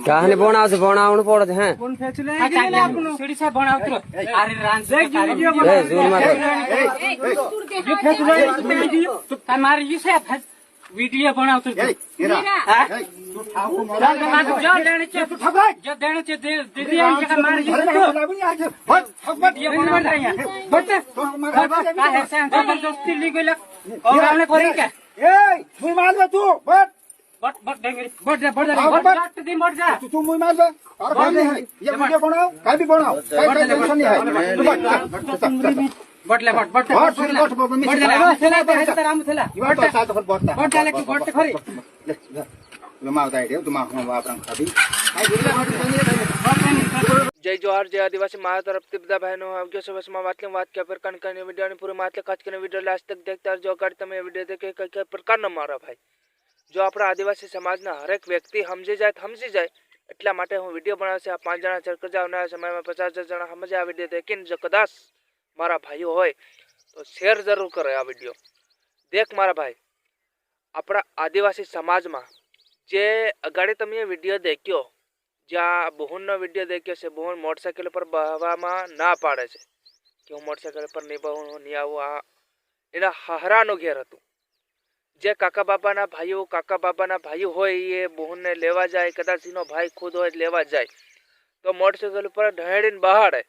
કાહને ભણાવશે ભણાવવાનું પડે હે સીડી સાહેબ ભણાવતો અરે રાંઝ એ જોરમાં તમારી ઈ સાહેબ વિડિયો ભણાવતો જબરદસ્તી લઈ ગયેલા કરી કે जय जोहार जय आदिवासी माँ तरफ बधा बहनों बात क्या प्रकार की वीडियो पूरी मातले खास कर वीडियो लास्ट तक देखता जो अगर તમે वीडियो देखे कई प्रकार मारा भाई जो अपना आदिवासी समाज हरेक व्यक्ति समझी जाए એટલા માટે હું વિડીયો બનાવશે આ 5 જણા ચર્ચા આવનારા સમયમાં 50 જણા સમજે આ વિડીયો દેખીને જો કદાચ મારા ભાઈઓ હોય તો શેર જરૂર કરે આ વિડીયો દેખ મારા ભાઈ આપણા આદિવાસી સમાજમાં જે અગાડી તમે વિડીયો દેખ્યો જ્યાં બહુનનો વિડીયો દેખ્યો છે બહુન મોટરસાઇકલ પર બહવામાં ના પાડે છે કે હું મોટરસાઇકલ પર નહીં બહું નહીં આવું આ એના હારાનો ઘેર હતું જે કાકા બાબાના ભાઈઓ હોય એ બહુને લેવા જાય કદાચ એનો ભાઈ ખુદ હોય લેવા જાય તો મોટરસાઇકલ ઉપર ઢહેડીને બહાડે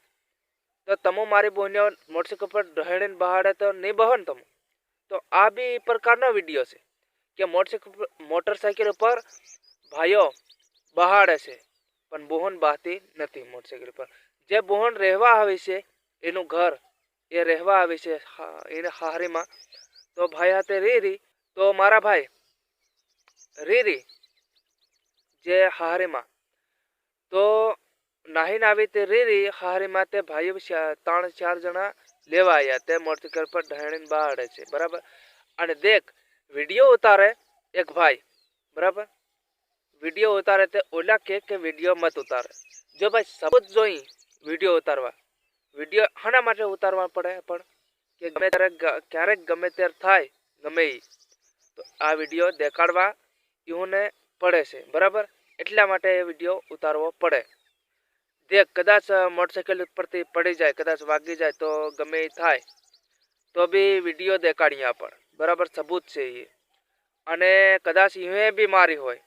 તો તમે મારી બહુને મોટરસાઇકલ પર ઢહેડીને બહાડે તો નહીં બહો ને તમે તો આ બી પ્રકારનો વિડીયો છે કે મોટરસાઇકલ ઉપર ભાઈઓ બહાડે છે પણ બહુન બહાતી નથી મોટરસાઇકલ પર જે બહુન રહેવા આવે છે એનું ઘર એ રહેવા આવે છે એને હારીમાં તો ભાઈ હાથે રીરી તો મારા ભાઈ રીરી જે હારીમાં તો નાહીને આવી તે રીરી હારીમાં તે ભાઈઓ 3-4 જણા લેવા આવ્યા તે મોટરસાઇકલ પર ઢહેણીને બહાડે છે બરાબર અને દેખ વિડીયો ઉતારે એક ભાઈ બરાબર વિડીયો ઉતારે તે ઓલા કે વિડીયો મત ઉતારે જો ભાઈ સબૂત જોઈ વિડીયો ઉતારવા વિડીયો હાના માટે ઉતારવા પડે પણ કે ગમે ત્યારે ક્યારેક ગમે ત્યારે થાય ગમે તો આ વિડીયો દેખાડવા એને પડે છે બરાબર એટલા માટે એ વિડીયો ઉતારવો પડે દેખ કદાચ મોટરસાઇકલ ઉપરથી પડી જાય કદાચ વાગી જાય તો ગમે થાય તો બી વિડીયો દેખાડીએ આપણે બરાબર સબૂત છે એ અને કદાચ એ બી મારી હોય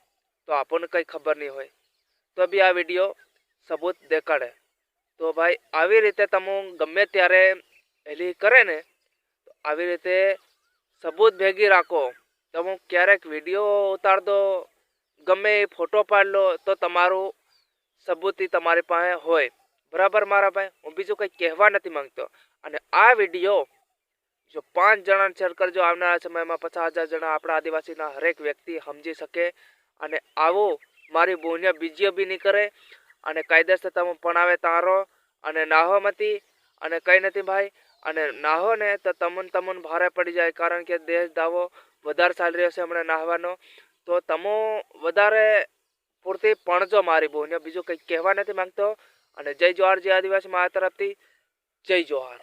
તો આપણને કંઈ ખબર નહીં હોય તો બી આ વિડીયો સબૂત દેખાડે તો ભાઈ આવી રીતે તમે ગમે ત્યારે એલી કરે ને તો આવી રીતે સબૂત ભેગી રાખો તમે ક્યારેક વિડીયો ઉતાર દો ગમે ફોટો પાડ લો તો તમારું સબૂતી તમારી પાસે હોય બરાબર મારા ભાઈ હું બીજું કંઈ કહેવા નથી માંગતો અને આ વિડીયો જો 5 જણા શેર કરજો આવનારા સમયમાં 50,000 જણા આપણા આદિવાસીના હરેક વ્યક્તિ સમજી શકે અને આવો મારી બહુને બીજીઓ બી નહીં કરે અને કાયદેસર તમે ભણાવે તારો અને નાહો મતી અને કંઈ નથી ભાઈ અને નાહો ને તો તમને ભારે પડી જાય કારણ કે દેશ દાવો વધારે ચાલી રહ્યો છે હમણાં નાહવાનો તો તમે વધારે પૂરતી પણજો મારી બહુને બીજું કંઈ કહેવા નથી માંગતો અને જય જોહાર જય આદિવાસી મારા તરફથી જય જોહાર